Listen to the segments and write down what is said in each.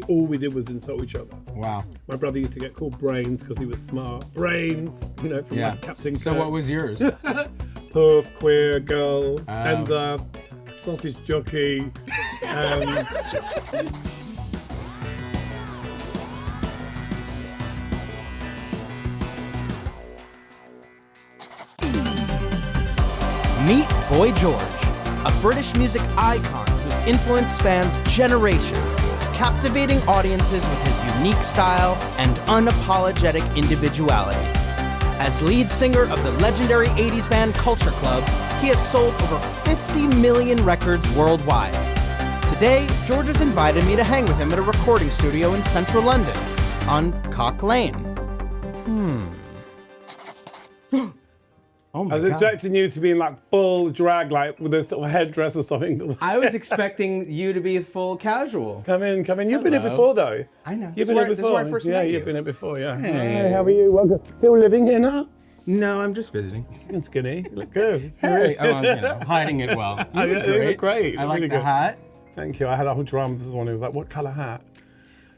All we did was insult each other. Wow. My brother used to get called Brains because he was smart. Brains, from like Captain So Kirk. what was yours? Puff, queer, girl, and sausage jockey. Meet Boy George, a British music icon whose influence spans generations, captivating audiences with his unique style and unapologetic individuality. As lead singer of the legendary 80s band Culture Club, he has sold over 50 million records worldwide. Today, George has invited me to hang with him at a recording studio in central London, on Cock Lane. Oh my I was God. expecting you to be in like full drag, like with a sort of headdress or something. I was expecting you to be full casual. Come in. You've been here Hello. before, though. I know. You've This been is here where- before. this is where I first met you've you. been here before, yeah. Hey. Hi, how are you? Welcome. Still living here now? No, I'm just visiting. Looking skinny. You look good. Hey, hiding it well. You You look look great. I like Really the good. hat. Thank you. I had a whole drama with this one. It was like, what colour hat?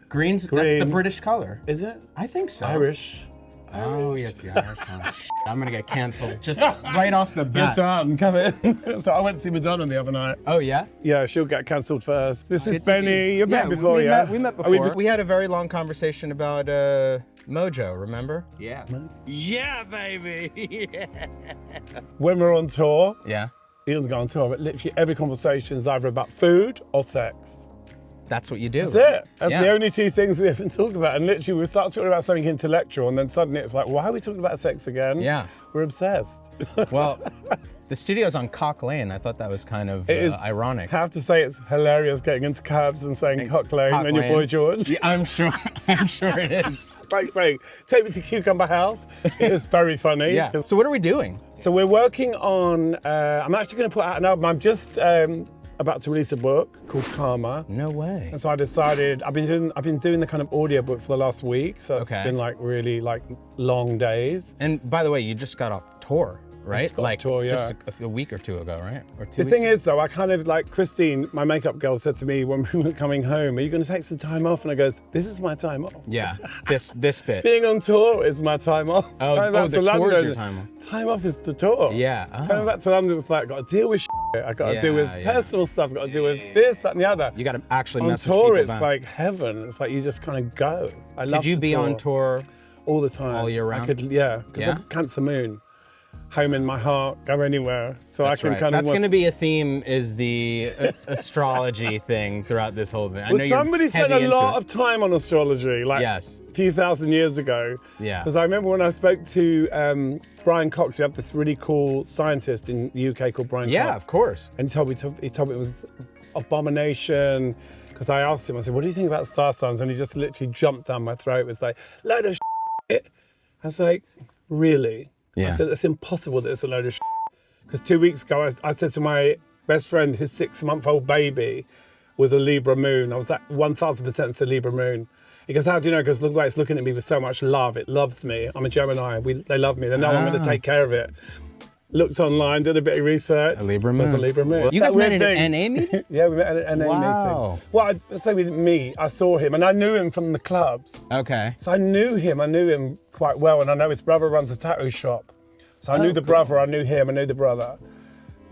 Green's, that's the Green. British color. Is it? I think so. Irish. Oh, yes, the Irish color. I'm gonna get canceled just right off the Get bat. done. Come in. So I went to see Madonna the other night. Oh, yeah? Yeah, she'll get cancelled first. This is Did Benny. You've met before, we yeah? we met Are before. We had a very long conversation about Mojo, remember? Yeah. Yeah, baby. When we're on tour, Yeah. he doesn't go on tour, but literally every conversation is either about food or sex. That's what you do. That's it. That's Yeah. the only two things we ever talk about. And literally, we start talking about something intellectual, and then suddenly it's like, why are we talking about sex again? Yeah. We're obsessed. Well, the studio's on Cock Lane. I thought that was kind of It is ironic. I have to say, it's hilarious getting into cabs and saying Cock Lane Cock and your Lane. boy George. Yeah, I'm sure. I'm sure it is. Like saying, take me to Cucumber House. It is very funny. Yeah. So what are we doing? So we're working on, I'm actually going to put out an album. I'm just about to release a book called Karma. No way. And so I decided, I've been doing the kind of audiobook for the last week. So it's Okay. been like really like long days. And by the way, you just got off tour, right? just got off Like tour, yeah. just a week or two ago, right? Or 2 The weeks thing ago? is though, I kind of like, Christine, my makeup girl, said to me when we were coming home, are you going to take some time off? And I goes, this is my time off. Yeah. This bit. Being on tour is my time off. Oh, Coming back the to tour is London, your time off. Time off is the tour. Yeah. Coming Oh. back to London, it's like, got to deal with shit. I got to deal with Yeah, yeah. personal stuff. Got to deal with this, that, and the other. You got to actually On message tour, people it's back. like heaven. It's like you just kind of go. I love Could you the be on tour? all the time, all year round? I could, yeah, because Yeah? I'm Cancer Moon, home in my heart, go anywhere. So That's I can right. kind of. That's going to be a theme, is the astrology thing throughout this whole thing. I know Well, you're somebody spent heavy a into lot it. of time on astrology, like Yes. a few thousand years ago. Yeah. Because I remember when I spoke to Brian Cox, we have this really cool scientist in the UK called Brian Yeah, Cox. of course. And he told me it was abomination. Because I asked him, I said, what do you think about star signs? And he just literally jumped down my throat. It was like, load of shit. I was like, really? I Yeah. said, it's impossible that it's a load of shit. Because 2 weeks ago, I said to my best friend, his 6-month-old baby was a Libra moon. I was like, 1000% it's a Libra moon. He goes, how do you know? Because look like it's looking at me with so much love. It loves me. I'm a Gemini. They love me. They know I'm going to take care of it. Looked online, did a bit of research. A Libra It was moon. a Libra moon. You guys That met weird at thing. an NA meeting? Yeah, we met at an NA Wow. meeting. Well, I'd say we didn't meet. I saw him and I knew him from the clubs. Okay. So I knew him quite well, and I know his brother runs a tattoo shop. So I knew the brother, I knew him, I knew the brother.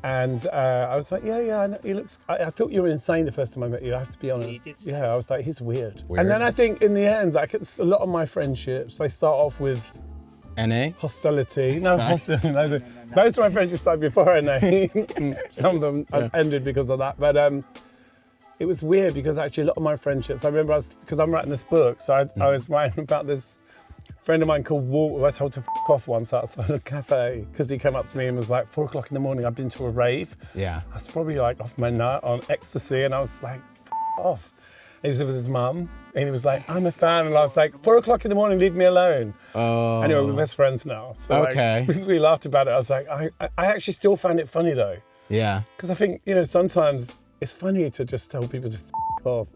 And I was like, yeah, I know, he looks, I thought you were insane the first time I met you, I have to be honest. Yeah, I was like, he's weird. And then I think in the end, like it's a lot of my friendships, they start off with NA? hostility. No, hostility. No, most of my friendships started before NA. Some of them ended because of that. But it was weird because actually a lot of my friendships, I remember because I'm writing this book, so I was writing about this friend of mine called Walt, who I told to f off once outside a cafe because he came up to me and was like, 4 o'clock in the morning, I've been to a rave. Yeah. I was probably like off my nut on ecstasy, and I was like, f off. He was with his mum, and he was like, I'm a fan, and I was like, 4 o'clock in the morning, leave me alone. Oh. Anyway, we're best friends now. So Okay. like, we laughed about it. I was like, I actually still find it funny though. Yeah. Because I think, sometimes it's funny to just tell people to f off.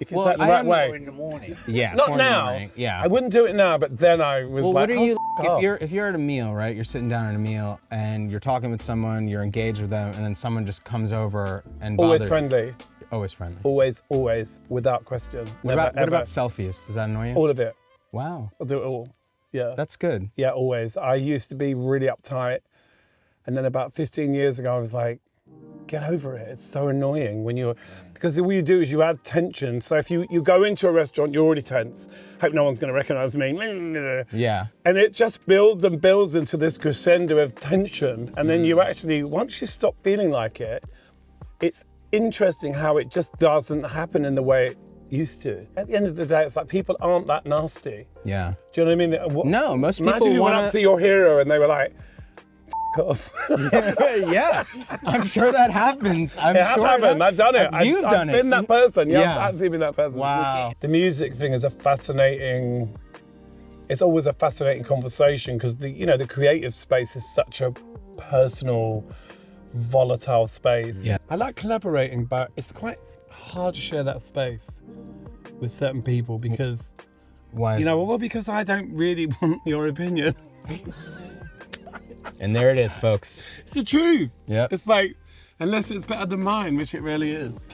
If you Well, take the I right am way. In the morning. Yeah. Not 4 in the now. morning. Yeah. I wouldn't do it now, but then I was Well, like, what are you? f off. If you're at a meal, right? You're sitting down at a meal and you're talking with someone, you're engaged with them, and then someone just comes over and bothers Always you. friendly. Always friendly. Always, without question. What about selfies? Does that annoy you? All of it. Wow. I'll do it all. Yeah. That's good. Yeah, always. I used to be really uptight. And then about 15 years ago, I was like, get over it. It's so annoying because what you do is you add tension. So if you go into a restaurant, you're already tense. Hope no one's going to recognize me. Yeah. And it just builds and builds into this crescendo of tension. And then you actually, once you stop feeling like it, it's interesting how it just doesn't happen in the way it used to. At the end of the day, it's like people aren't that nasty. Yeah. Do you know what I mean? No, most people imagine you went up to your hero and they were like, off. Yeah, I'm sure that happens. It has happened. I've done it. You've done it. I've been that person. Yeah, Yeah. I've actually been that person. Wow. The music thing is it's always a fascinating conversation because the creative space is such a personal, volatile space. Yeah. I like collaborating, but it's quite hard to share that space with certain people because, Why? because I don't really want your opinion. And there it is, folks. It's the truth. Yep. It's like, unless it's better than mine, which it really is.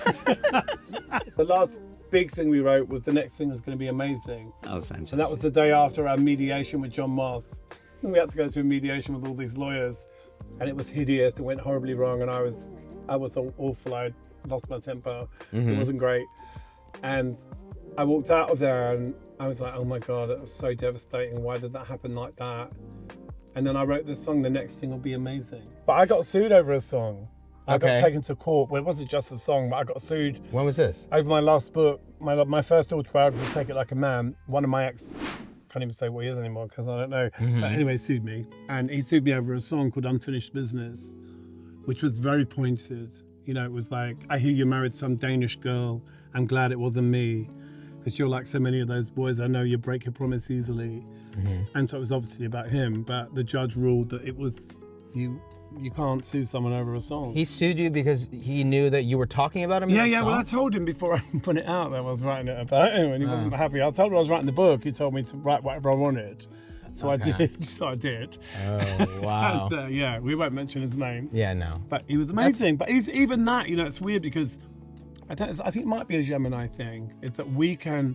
The last big thing we wrote was the next thing is going to be amazing. Oh, fantastic. And that was the day after our mediation with John Mars. We had to go to a mediation with all these lawyers, and it was hideous. It went horribly wrong, and I was awful. I lost my temper. It wasn't great. And I walked out of there, and I was like, oh my God, it was so devastating. Why did that happen like that? And then I wrote this song, The Next Thing Will Be Amazing. But I got sued over a song. I got taken to court. Well, it wasn't just a song, but I got sued. When was this? Over my last book, my first autobiography, Take It Like a Man. One of my ex, can't even say what he is anymore because I don't know. But anyway, sued me. And he sued me over a song called Unfinished Business, which was very pointed. It was like, I hear you married some Danish girl. I'm glad it wasn't me. Because you're like so many of those boys, I know you break your promise easily. And so it was obviously about him, but the judge ruled that it was, you can't sue someone over a song. He sued you because he knew that you were talking about him in the song? Well, I told him before I put it out that I was writing it about him, and he wasn't happy. I told him I was writing the book. He told me to write whatever I wanted. So I did. Oh, wow. And, we won't mention his name. Yeah, no. But he was amazing. But he's even that, it's weird because I think it might be a Gemini thing, is that we can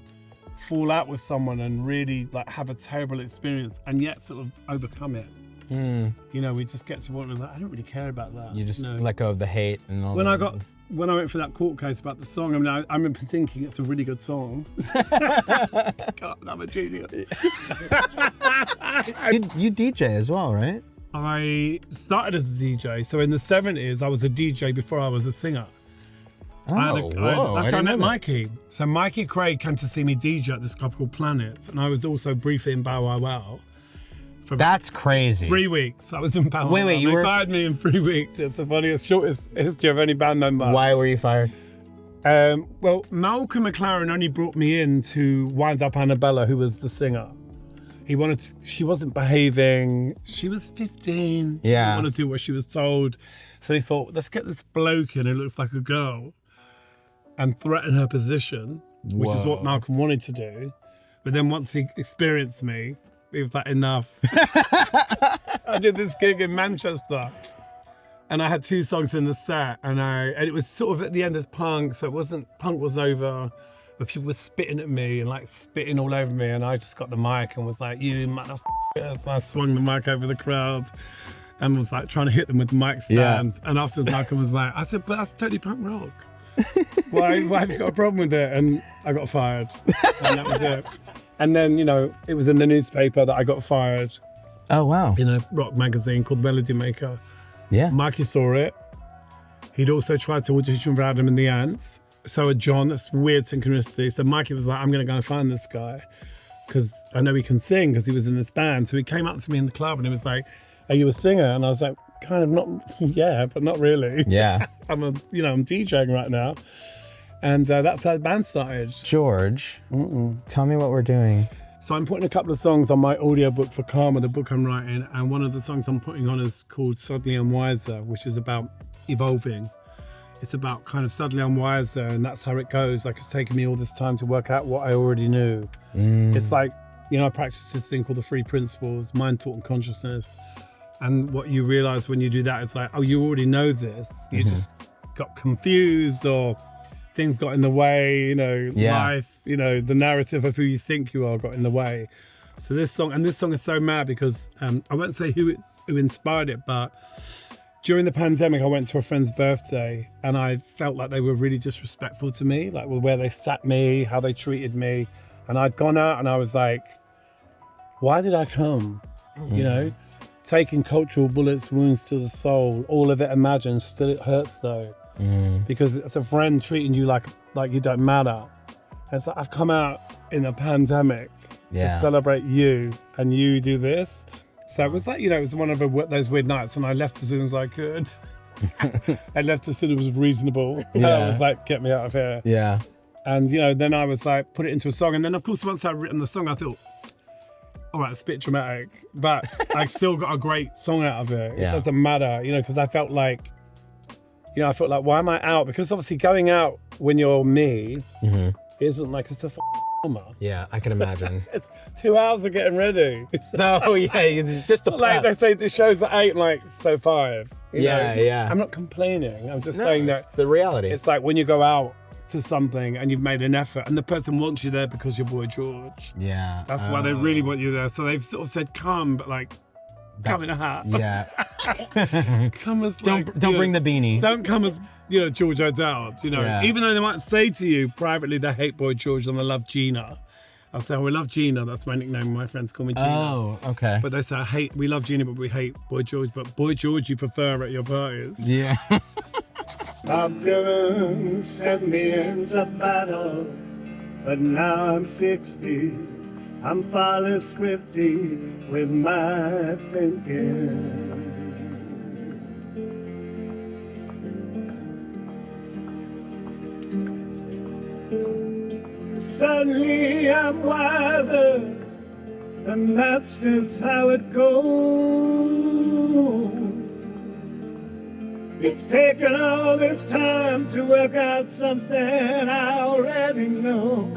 fall out with someone and really have a terrible experience and yet sort of overcome it. We just get to what we're like, I don't really care about that. You just let go of the hate and all when that. When I went for that court case about the song, I remember thinking it's a really good song. God, I'm a genius. You DJ as well, right? I started as a DJ. So in the 70s, I was a DJ before I was a singer. That's how I met Mikey. So Mikey Craig came to see me DJ at this club called Planet, and I was also briefly in Bow Wow Wow. That's crazy. 3 weeks. I was in Bow Wow Wow. Wait, they fired me in 3 weeks. It's the funniest, shortest history of any band member. Why were you fired? Well, Malcolm McLaren only brought me in to wind up Annabella, who was the singer. She wasn't behaving. She was 15. She didn't want to do what she was told. So he thought, let's get this bloke in who looks like a girl and threaten her position, which is what Malcolm wanted to do. But then once he experienced me, he was like, enough. I did this gig in Manchester and I had 2 songs in the set and it was sort of at the end of punk, so punk was over, but people were spitting at me and spitting all over me, and I just got the mic and was like, you motherfucker. I swung the mic over the crowd and was trying to hit them with the mic stand. Yeah. And afterwards Malcolm was like, I said, but that's totally punk rock. Why have you got a problem with it? And I got fired. And that was it. And then, it was in the newspaper that I got fired. Oh, wow. In a rock magazine called Melody Maker. Yeah. Mikey saw it. He'd also tried to audition for Adam and the Ants. So had John. That's weird synchronicity. So Mikey was like, I'm going to go and find this guy because I know he can sing because he was in this band. So he came up to me in the club and he was like, are you a singer? And I was like, kind of not, yeah, but not really. Yeah. I'm DJing right now. And that's how the band started. George, tell me what we're doing. So I'm putting a couple of songs on my audiobook for Karma, the book I'm writing. And one of the songs I'm putting on is called Suddenly I'm Wiser, which is about evolving. It's about kind of suddenly I'm wiser, and that's how it goes. It's taken me all this time to work out what I already knew. It's I practice this thing called the 3 principles, mind, thought, and consciousness. And what you realize when you do that is oh, you already know this. You just got confused or things got in the way, you know, Yeah. life, you know, the narrative of who you think you are got in the way. So this song is so mad because I won't say who inspired it, but during the pandemic, I went to a friend's birthday and I felt like they were really disrespectful to me, like where they sat me, how they treated me. And I'd gone out and I was like, why did I come? You know, taking cultural bullets, wounds to the soul, all of it imagined, still it hurts though. Because it's a friend treating you like you don't matter. And it's like, I've come out in a pandemic to celebrate you and you do this. So it was like, you know, it was one of those weird nights and I left as soon as I could. I left as soon as it was reasonable. I was like, get me out of here. Yeah. And, you know, then I was like, put it into a song. And then, of course, once I'd written the song, I thought, all right, it's a bit dramatic, but I still got a great song out of it. Yeah. It doesn't matter, you know, because I felt like, why am I out? Because obviously going out when you're me isn't like, it's a summer. Yeah, I can imagine. 2 hours of getting ready. Oh, yeah, just the Like they say, the show's at 8, like, so 5. You know? Yeah. I'm not complaining. I'm just saying it's that the reality. it's like when you go out to something and you've made an effort and the person wants you there because you're Boy George. Yeah. That's why they really want you there. So they've sort of said, come, but like, come in a hat. Yeah. Come as Don't like, you know, bring the beanie. Don't come as, you know, George O'Dowd, you know. Yeah. Even though they might say to you privately they hate Boy George and they love Gina. I'll say, oh, we love Gina. That's my nickname. My friends call me Gina. Oh, okay. But they say, we love Gina, but we hate Boy George. But Boy George you prefer at your parties. Yeah. I've given 7 years of battle, but now I'm 60. I'm far less swifty with my thinking. Suddenly I'm wiser, and that's just how it goes. It's taken all this time to work out something I already know.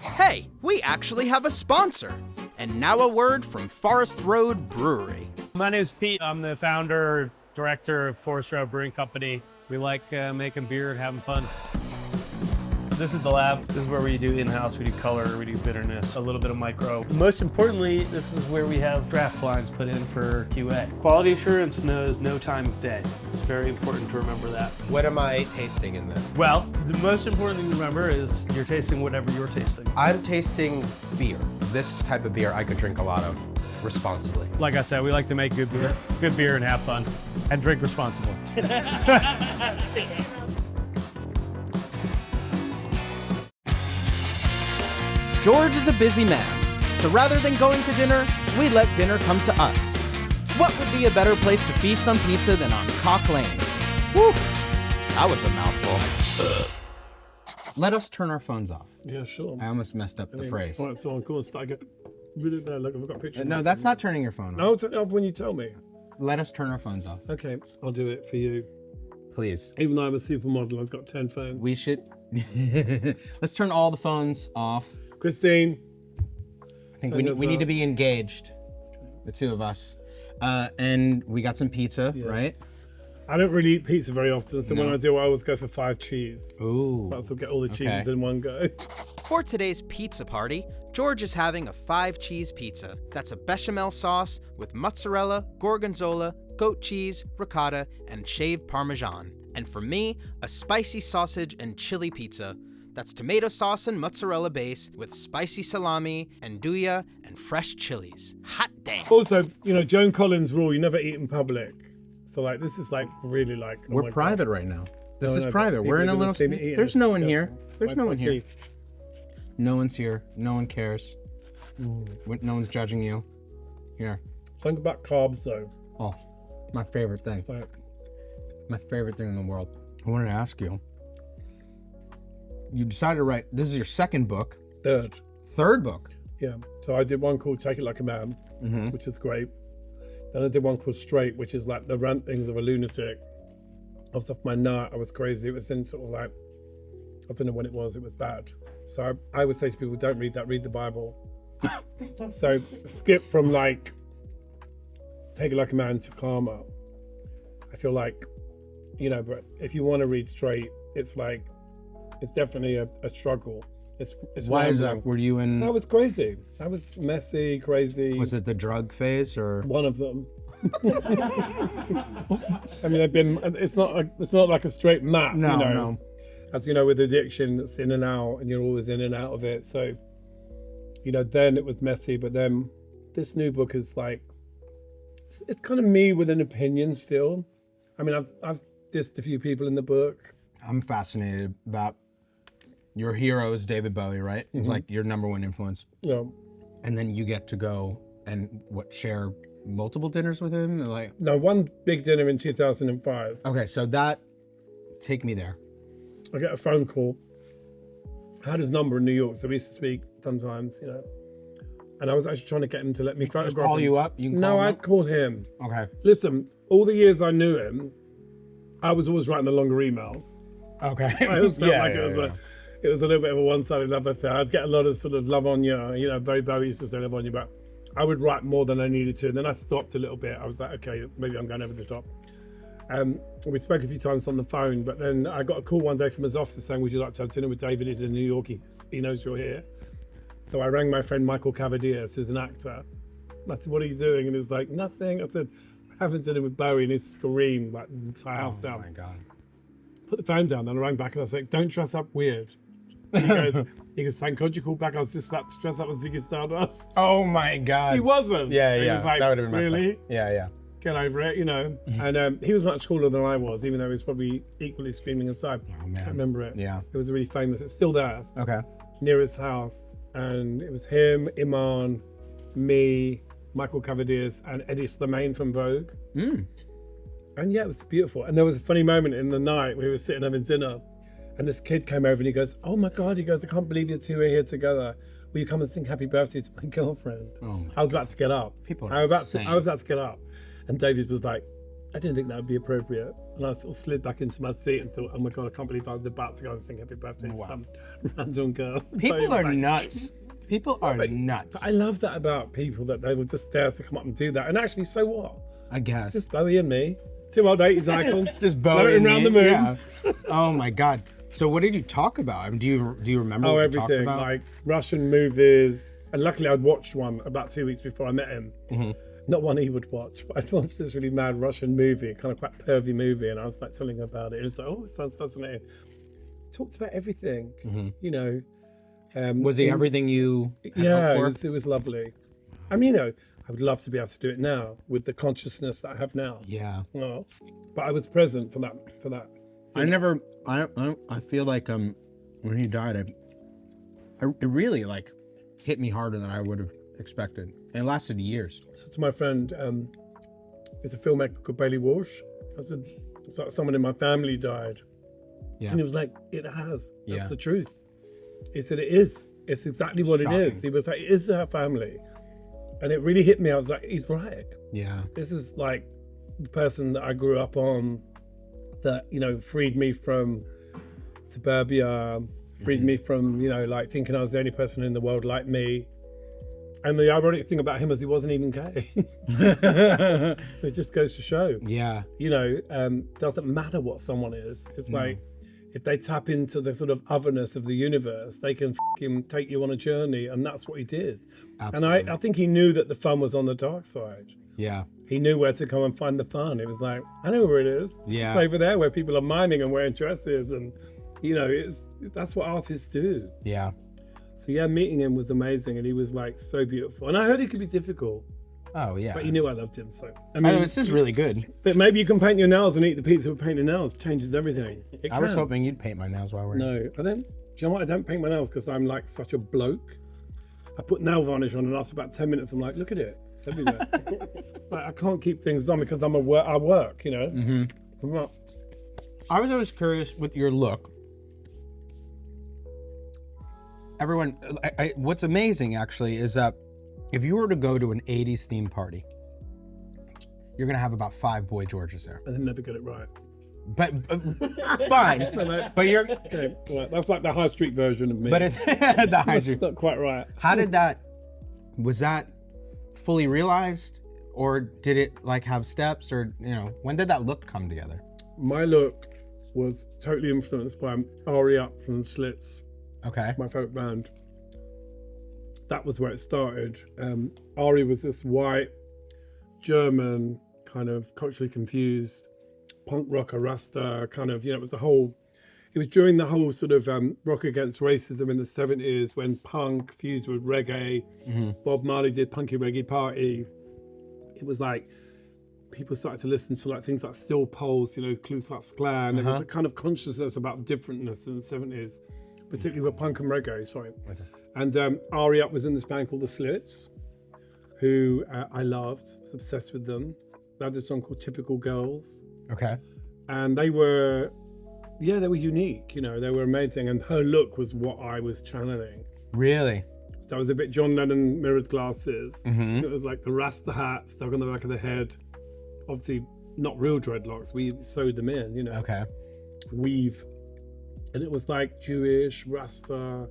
Hey, we actually have a sponsor. And now a word from Forest Road Brewery. My name is Pete. I'm the founder, director of Forest Road Brewing Company. We like making beer and having fun. This is the lab. This is where we do in-house. We do color, we do bitterness, a little bit of micro. Most importantly, this is where we have draft blinds put in for QA. Quality assurance knows no time of day. It's very important to remember that. What am I tasting in this? Well, the most important thing to remember is you're tasting whatever you're tasting. I'm tasting beer. This type of beer I could drink a lot of responsibly. Like I said, we like to make good beer and have fun, and drink responsibly. George is a busy man, so rather than going to dinner, we let dinner come to us. What would be a better place to feast on pizza than on Cock Lane? Whew, that was a mouthful. Let us turn our phones off. Yeah, sure. I almost messed up the phrase. All right, so of course, I get really there. Look, I've got a picture. No, that's not turning your phone off. No, turn it off when you tell me. Let us turn our phones off, Okay, I'll do it for you. please. Even though I'm a supermodel, I've got 10 phones. We should. Let's turn all the phones off. Christine. I think we need to be engaged, the two of us. And we got some pizza, right? I don't really eat pizza very often, so when I do, I always go for 5 cheese. Ooh. But I'll still get all the cheeses in one go. For today's pizza party, George is having a 5-cheese pizza. That's a bechamel sauce with mozzarella, gorgonzola, goat cheese, ricotta, and shaved parmesan. And for me, a spicy sausage and chili pizza. That's tomato sauce and mozzarella base with spicy salami, andouille, and fresh chilies. Hot damn. Also, you know, Joan Collins' rule, you never eat in public. So like, this is like really like, oh We're my private God. right now. This No, is no, private. but We're in a people are little. gonna see me eating. There's It's no one here. disgusting. There's My no one here. teeth. No one's here. No one cares. No one's judging you. Here. Something about carbs though. Oh, my favorite thing. Like, My favorite thing in the world. I wanted to ask you. You decided to write. This is your second book. Third book. Yeah. So I did one called Take It Like a Man, which is great. Then I did one called Straight, which is like the rantings of a lunatic. I was off my nut. I was crazy. It was in sort of like, I don't know when it was bad. So I would say to people, don't read that, read the Bible. So skip from like Take It Like a Man to Karma. I feel like you know, but if you want to read straight, it's like, it's definitely a struggle. It's Why is rambling. that? Were you in? I was crazy. I was messy, crazy. Was it the drug phase or? One of them. I mean, it's not like a straight map, No, you know. no. As you know, with addiction, it's in and out, and you're always in and out of it. So, you know, then it was messy, but then this new book is like, it's kind of me with an opinion still. I mean, I've dissed a few people in the book. I'm fascinated that your hero is David Bowie, right? It's like your number one influence. Yeah. And then you get to go and share multiple dinners with him? Like, No, one big dinner in 2005. okay, so take me there. I get a phone call. I had his number in New York, so we used to speak sometimes, you know. And I was actually trying to get him to let me photograph Just call him. you up? You can No, call him I'd up? call him. Okay. Listen, all the years I knew him, I was always writing the longer emails. Okay. I always felt like it was a little bit of a one-sided love affair. I'd get a lot of sort of love on you know, Barry Bowie used to say love on you, but I would write more than I needed to. And then I stopped a little bit. I was like, okay, maybe I'm going over the top. We spoke a few times on the phone, but then I got a call one day from his office saying, would you like to have dinner with David? He's in New York. He knows you're here. So I rang my friend Michael Cavadiers, who's an actor. I said, what are you doing? And he's like, nothing. I said, having dinner with Bowie, and he screamed like the entire house down. Oh my God. Put the phone down, and I rang back and I was like, don't dress up weird. He goes, thank God you called back. I was just about to dress up as Ziggy Stardust. Oh my God. He wasn't. Yeah, He yeah. was like, That would have been messed really? up. Yeah. Get over it, you know. And he was much cooler than I was, even though he was probably equally screaming inside. Oh man. I remember it. Yeah. It was really famous. It's still there, Okay. near his house. And it was him, Iman, me, Michael Cavadiers, and Eddie Slimane from Vogue. And yeah, it was beautiful. And there was a funny moment in the night we were sitting having dinner, and this kid came over and he goes, oh my God, he goes, I can't believe you two are here together. Will you come and sing happy birthday to my girlfriend? Oh my I was about to get up. People are I was insane. about to get up. And David was like, I didn't think that would be appropriate. And I sort of slid back into my seat and thought, oh my God, I can't believe I was about to go and sing happy birthday to some random girl. So he People was are like- nuts. People are nuts. But I love that about people, that they would just dare to come up and do that. And actually, so what? I guess. It's just Bowie and me. Two old 80s icons. Just Bowie floating and around me. the moon. Yeah. Oh my God. So what did you talk about? I mean, do you remember Oh, what you talked everything. about? Like Russian movies. And luckily I'd watched one about 2 weeks before I met him. Not one he would watch, but I'd watched this really mad Russian movie, kind of quite pervy movie. And I was like telling him about it. And it's like, oh, it sounds fascinating. Talked about everything, you know. Was he everything you had Yeah, hoped for? it was lovely. I mean, you know, I would love to be able to do it now with the consciousness that I have now. Yeah. Oh, but I was present for that. I feel like when he died, it really like hit me harder than I would have expected. And it lasted years. So to my friend, there's a filmmaker called Bailey Walsh. I said, it's like someone in my family died. Yeah. And he was like, it has. That's Yeah. the truth. He said, it is. It's exactly what it is. Shocking. He was like, it is our family. And it really hit me. I was like, he's right. Yeah. This is like the person that I grew up on, that, you know, freed me from suburbia, freed me from, you know, like thinking I was the only person in the world like me. And the ironic thing about him is he wasn't even gay. So it just goes to show, Yeah. you know, doesn't matter what someone is. It's like, if they tap into the sort of otherness of the universe, they can take you on a journey. And that's what he did. Absolutely. And I think he knew that the fun was on the dark side. Yeah. He knew where to come and find the fun. It was like, I know where it is. Yeah. It's over there where people are miming and wearing dresses. And, you know, that's what artists do. Yeah. So yeah, meeting him was amazing. And he was like so beautiful. And I heard he could be difficult, Oh yeah. but you knew I loved him. So, I I mean, know, this is really good. but maybe you can paint your nails and eat the pizza with painted nails. Changes everything. It I was can. hoping you'd paint my nails while we're No, I don't. Do you know what? I don't paint my nails because I'm like such a bloke. I put nail varnish on, and after about 10 minutes, I'm like, look at it. It's everywhere. Like, I can't keep things on because I work, you know? I'm not- I was always curious with your look. Everyone, what's amazing actually is that if you were to go to an 80s theme party, you're gonna have about 5 Boy Georges there. I never get it right. But fine. But you're. Okay, well, that's like the high street version of me. But it's the high street. It's not quite right. How did was that fully realized, or did it like have steps, or when did that look come together? my look was totally influenced by Ari Up from the Slits, Okay. my favourite band. That was where it started. Ari was this white, German, kind of culturally confused, punk rocker, Rasta, kind of, it was during the whole sort of rock against racism in the 70s when punk fused with reggae. Bob Marley did Punky Reggae Party. It was like, people started to listen to like things like Still Pulse, Ku Klux Klan. There was a kind of consciousness about differentness in the 70s, particularly with punk and reggae, sorry. And Ari Up was in this band called The Slits, who I loved, was obsessed with them. They had this song called Typical Girls. Okay. And they were unique, they were amazing. And her look was what I was channeling. Really? So I was a bit John Lennon mirrored glasses. It was like the Rasta hat stuck on the back of the head. Obviously not real dreadlocks, we sewed them in, Okay. Weave. And it was like Jewish, Rasta.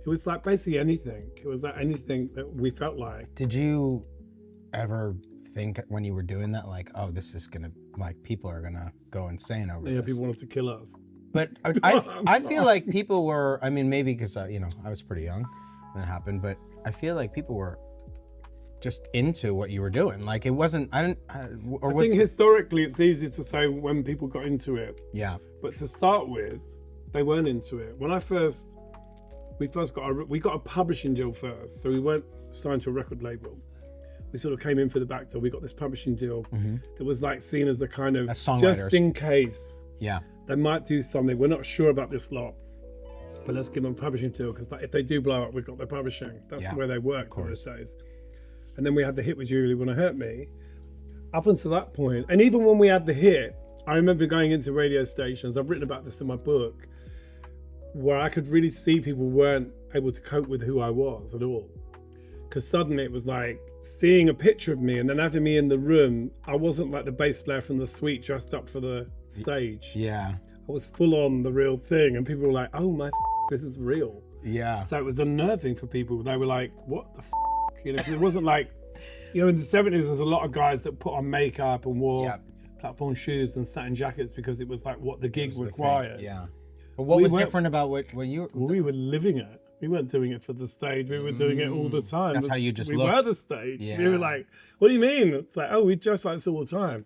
It was like basically anything. It was like anything that we felt like. Did you ever think when you were doing that, like, oh, this is gonna, like, people are gonna go insane over Yeah, this? people wanted to kill us. But I feel like people were, I mean, maybe because, I was pretty young when it happened, but I feel like people were just into what you were doing. Like, it wasn't, I think historically it's easy to say when people got into it. Yeah. But to start with, they weren't into it. When we got a publishing deal first. So we weren't signed to a record label. We sort of came in for the back door. We got this publishing deal that was like seen as the kind of, as songwriters, just in case. Yeah. They might do something. We're not sure about this lot, but let's give them a publishing deal because if they do blow up, we've got their publishing. That's the way they work in those days. And then we had the hit with You Really Wanna Hurt Me. Up until that point, and even when we had the hit, I remember going into radio stations, I've written about this in my book, where I could really see people weren't able to cope with who I was at all. Because suddenly it was like seeing a picture of me and then having me in the room, I wasn't like the bass player from the Sweet dressed up for the stage. Yeah. I was full on the real thing, and people were like, oh my, this is real. Yeah. So it was unnerving for people. They were like, what the 'cause it wasn't like, in the 70s, there's a lot of guys that put on makeup and wore platform shoes and satin jackets because it was like what the gig required. Yeah. But what was different about what you were? We were living it. We weren't doing it for the stage. We were doing it all the time. That's how you just we looked. were the stage. Yeah. We were like, what do you mean? It's like, oh, we dress like this all the time.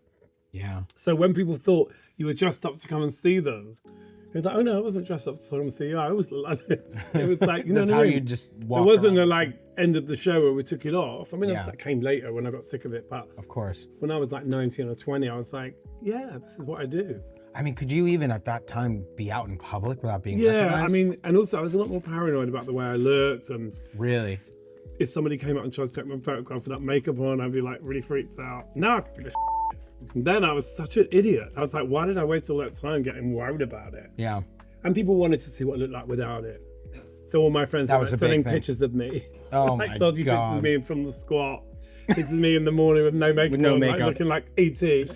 Yeah. So when people thought you were dressed up to come and see them, it was like, oh no, I wasn't dressed up to come and see you. I was like, it was like, you know That's what how I mean? you just walk It wasn't around. a like end of the show where we took it off. I mean, Yeah. that came later when I got sick of it. But Of course. when I was like 19 or 20, I was like, yeah, this is what I do. I mean, could you even at that time be out in public without being Yeah, recognized? I mean, and also I was a lot more paranoid about the way I looked, and Really? if somebody came out and tried to take my photograph without makeup on, I'd be like really freaked out. Now I could give a shit. And then I was such an idiot. I was like, why did I waste all that time getting worried about it? Yeah. And people wanted to see what it looked like without it. So all my friends That were was like a big sending thing. pictures of me. Oh like my dodgy God. pictures of me from the squat. Pictures of me in the morning with no makeup With no on, makeup. like looking like E.T.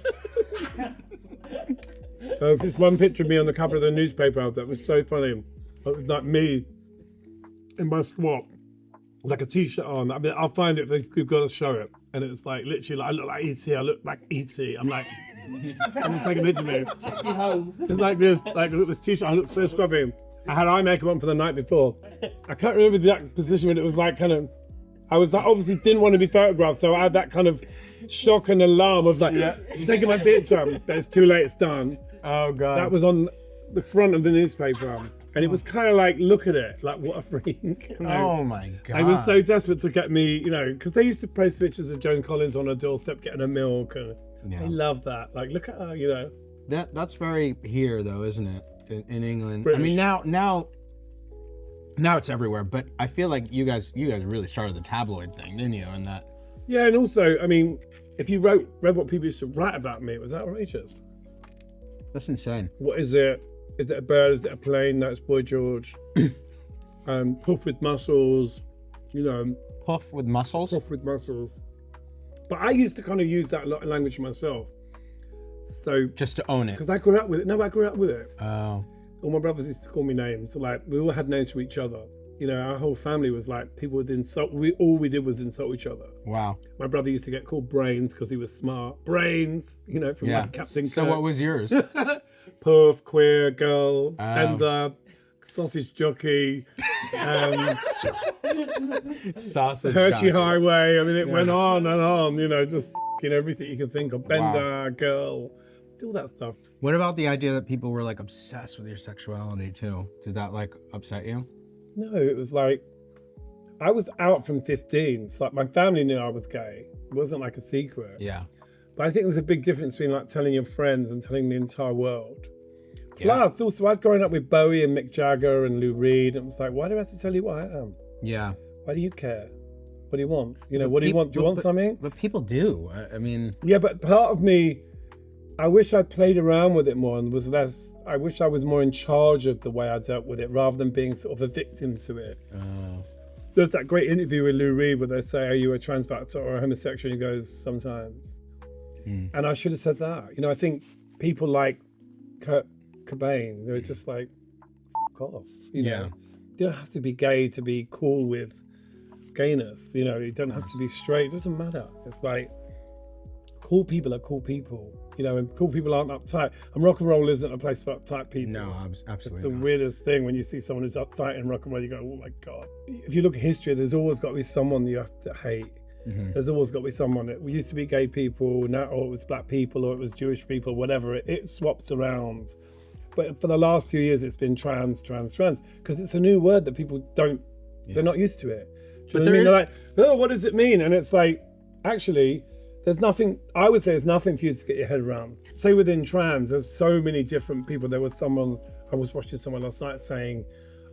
So there's one picture of me on the cover of the newspaper that was so funny. It was like me in my squat, like a t-shirt on. I mean, I'll find it if you've got to show it. And it's like literally, like, I look like E.T. I look like E.T. I'm like, I'm taking a picture of me. It's like this, like look, this t-shirt. I look so scruffy. I had eye makeup on for the night before. I can't remember the exact position, but it was like kind of. I was like, obviously didn't want to be photographed, so I had that kind of shock and alarm of like taking my picture. But it's too late. It's done. Oh God. That was on the front of the newspaper, and it was kind of like, look at it, like what a freak. Oh my God. I was so desperate to get me, because they used to post pictures of Joan Collins on her doorstep getting her milk, and I love that. Like, look at her, That's very here though, isn't it? In England. British. I mean, now it's everywhere. But I feel like you guys really started the tabloid thing, didn't you? And that. Yeah, and also, I mean, if you read what people used to write about me, it was outrageous. That's insane. What is it? Is it a bird? Is it a plane? That's Boy George. Puff with muscles, Puff with muscles. Puff with muscles. But I used to kind of use that a lot of language myself. So, Just to own it. because I grew up with it. No, I grew up with it. Oh. All my brothers used to call me names. So like, we all had names for each other. You know, our whole family was like, people would insult, all we did was insult each other. Wow. My brother used to get called Brains because he was smart. Brains, you know, from like Captain So Kirk. what was yours? Puff, queer, girl, and sausage jockey, Sausage Hershey jockey. Highway. I mean, it went on and on, you know, just everything you can think of. Bender, girl, all that stuff. What about the idea that people were like obsessed with your sexuality too? Did that like upset you? No, it was like, I was out from 15. So like my family knew I was gay. It wasn't like a secret. Yeah. But I think there's a big difference between like telling your friends and telling the entire world. Plus, also, I'd grown up with Bowie and Mick Jagger and Lou Reed. And it was like, why do I have to tell you what I am? Yeah. Why do you care? What do you want? You know, what do you want? Do you want something? But people do. I mean... Yeah, but part of me, I wish I'd played around with it more and was less... I wish I was more in charge of the way I dealt with it rather than being sort of a victim to it. There's that great interview with Lou Reed where they say, are you a trans actor or a homosexual? And he goes, sometimes. And I should have said that. You know, I think people like Kurt Cobain, they're just like, F off. You know, you don't have to be gay to be cool with gayness. You know, you don't have to be straight. It doesn't matter. It's like, cool people are cool people. You know, and cool people aren't uptight. And rock and roll isn't a place for uptight people. No, absolutely It's the not. weirdest thing when you see someone who's uptight in rock and roll, you go, oh my God. If you look at history, there's always got to be someone you have to hate. There's always got to be someone. It used to be gay people, now or it was black people, or it was Jewish people, whatever. It swaps around. But for the last few years, it's been trans, because it's a new word that people don't, they're not used to it. Do you know what I mean? They're like, oh, what does it mean? And it's like, actually, there's nothing, I would say there's nothing for you to get your head around. Say within trans, there's so many different people. There was someone, I was watching someone last night saying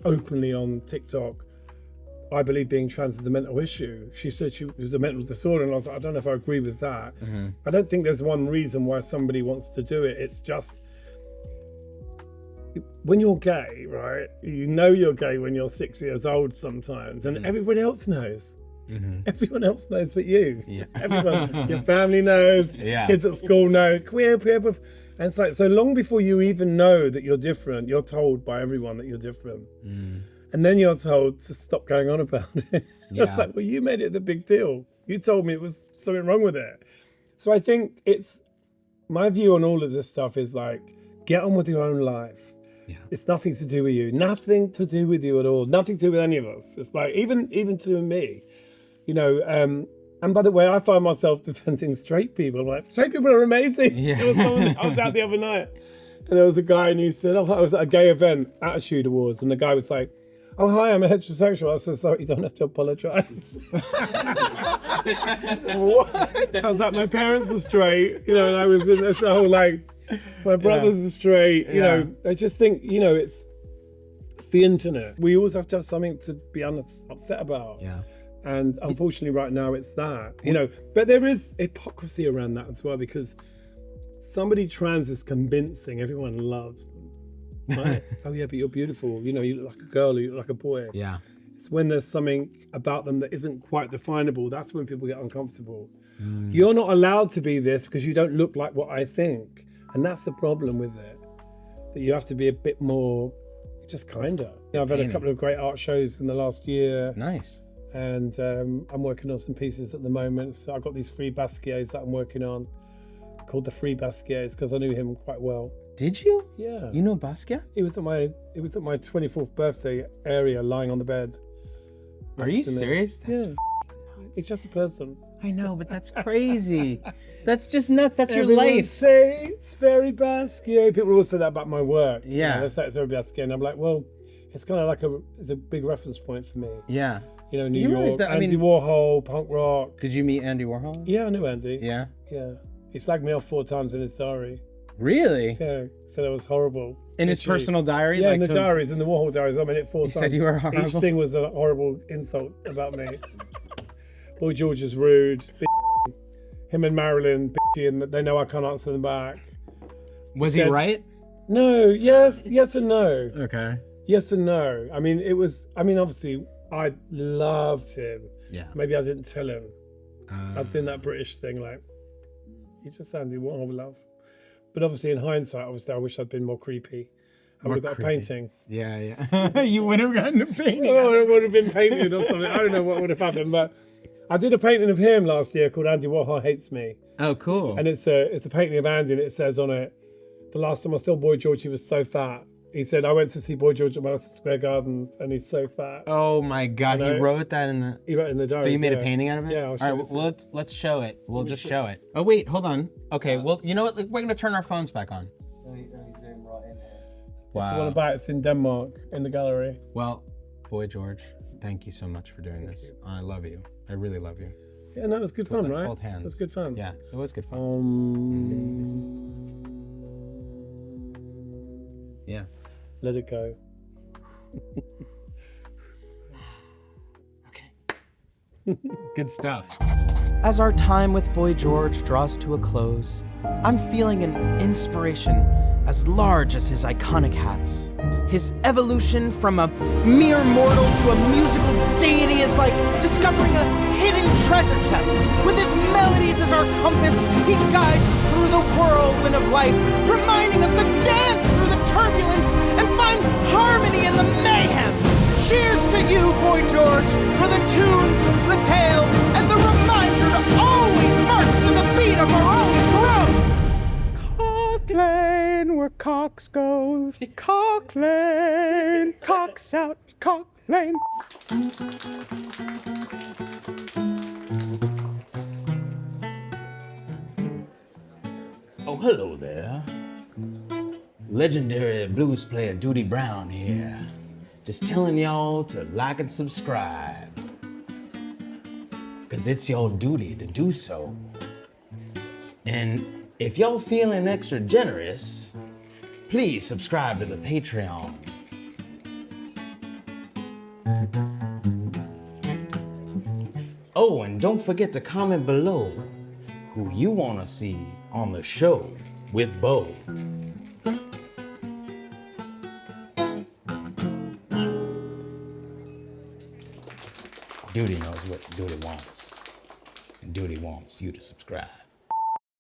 openly on TikTok, I believe being trans is a mental issue. She said she was a mental disorder, and I was like, I don't know if I agree with that. I don't think there's one reason why somebody wants to do it. It's just, when you're gay, right? You know you're gay when you're 6 years old sometimes, and everybody else knows. Everyone else knows but you. Everyone, your family knows, kids at school know, queer, and it's like, so long before you even know that you're different, you're told by everyone that you're different. And then you're told to stop going on about it. It's like, well, you made it the big deal. You told me it was something wrong with it. So I think it's, my view on all of this stuff is like, get on with your own life. It's nothing to do with you. Nothing to do with you at all. Nothing to do with any of us. It's like, even to me, you know, and by the way, I find myself defending straight people. I'm like, straight people are amazing. There was someone, I was out the other night, and there was a guy, and he said, oh, I was at a gay event, Attitude Awards, and the guy was like, oh, hi, I'm a heterosexual. I said, sorry, you don't have to apologize. What? I was like, my parents are straight, you know, and I was in this whole like, my brothers are straight, you know. I just think, you know, it's the internet. We always have to have something to be upset about. And unfortunately right now it's that, you know, but there is hypocrisy around that as well, because somebody trans is convincing, everyone loves them. Right? Oh yeah, but you're beautiful. You know, you look like a girl, you look like a boy. It's when there's something about them that isn't quite definable, that's when people get uncomfortable. You're not allowed to be this because you don't look like what I think. And that's the problem with it. That you have to be a bit more, just kinder. You know, I've had a couple of great art shows in the last year. Nice. And I'm working on some pieces at the moment. So I've got these free Basquiats that I'm working on, called the Free Basquiats, because I knew him quite well. Did you? Yeah. You know Basquiat? It was at my 24th birthday area, lying on the bed. Are you serious? That's It's just a person. I know, but that's crazy. That's just nuts. That's Everyone your life. say it's very Basquiat. People always say that about my work. Yeah. You know, they say it's very Basquiat, and I'm like, well, it's kind of like it's a big reference point for me. Yeah. You know, New You realize York, that, Andy Warhol, punk rock. Did you meet Andy Warhol? Yeah, I knew Andy. Yeah. Yeah. He slagged me off 4 times in his diary. Really? Yeah, said I was horrible. In his Literally. personal diary? Yeah, like in the to him- diaries, in the Warhol diaries, I'm in it 4 times. He said you were horrible? Each thing was a horrible insult about me. Boy George is rude. Him and Marilyn, and they know I can't answer them back. Was he right? No, yes and no. Okay. Yes and no. I mean, obviously, I loved him. Yeah. Maybe I didn't tell him. I've seen that British thing, like, he just sounds Warhol love. But obviously, in hindsight, I wish I'd been more creepy. I would have got a painting. Yeah. You would have gotten a painting. Oh, it would have been painted or something. I don't know what would have happened, but I did a painting of him last year called Andy Warhol Hates Me. Oh, cool. And it's a painting of Andy, and it says on it, the last time I saw Boy George, he was so fat. He said, I went to see Boy George at Madison Square Gardens, and he's so fat. Oh my God, he wrote that in the... He wrote it in the diary. So you made a painting out of it? Yeah, I'll show All right, it. well, let's show it. We'll just show it. Oh wait, hold on. Okay, well, you know what? We're gonna turn our phones back on. If you want to buy it, it's in Denmark, in the gallery. Well, Boy George, thank you so much for doing this. I love you. I really love you. Yeah, no, it was good fun, Let's right? hold hands. It was good fun. Yeah, it was good fun. Yeah. Let it go. Okay. Good stuff. As our time with Boy George draws to a close, I'm feeling an inspiration as large as his iconic hats. His evolution from a mere mortal to a musical deity is like discovering a hidden treasure chest. With his melodies as our compass, he guides us through the whirlwind of life, reminding us to dance through the turbulence and find harmony in the mayhem. Cheers to you, Boy George, for the tunes, the tales, and the reminder to always march to the beat of our own drum. Cock Lane, where cocks go. Cock Lane, cocks out, Cock Lane. Oh, hello there. Legendary blues player Duty Brown here. Just telling y'all to like and subscribe. Cause it's your duty to do so. And if y'all feeling extra generous, please subscribe to the Patreon. Oh, and don't forget to comment below who you want to see on the show with Beau. Duty knows what Duty wants, and Duty wants you to subscribe.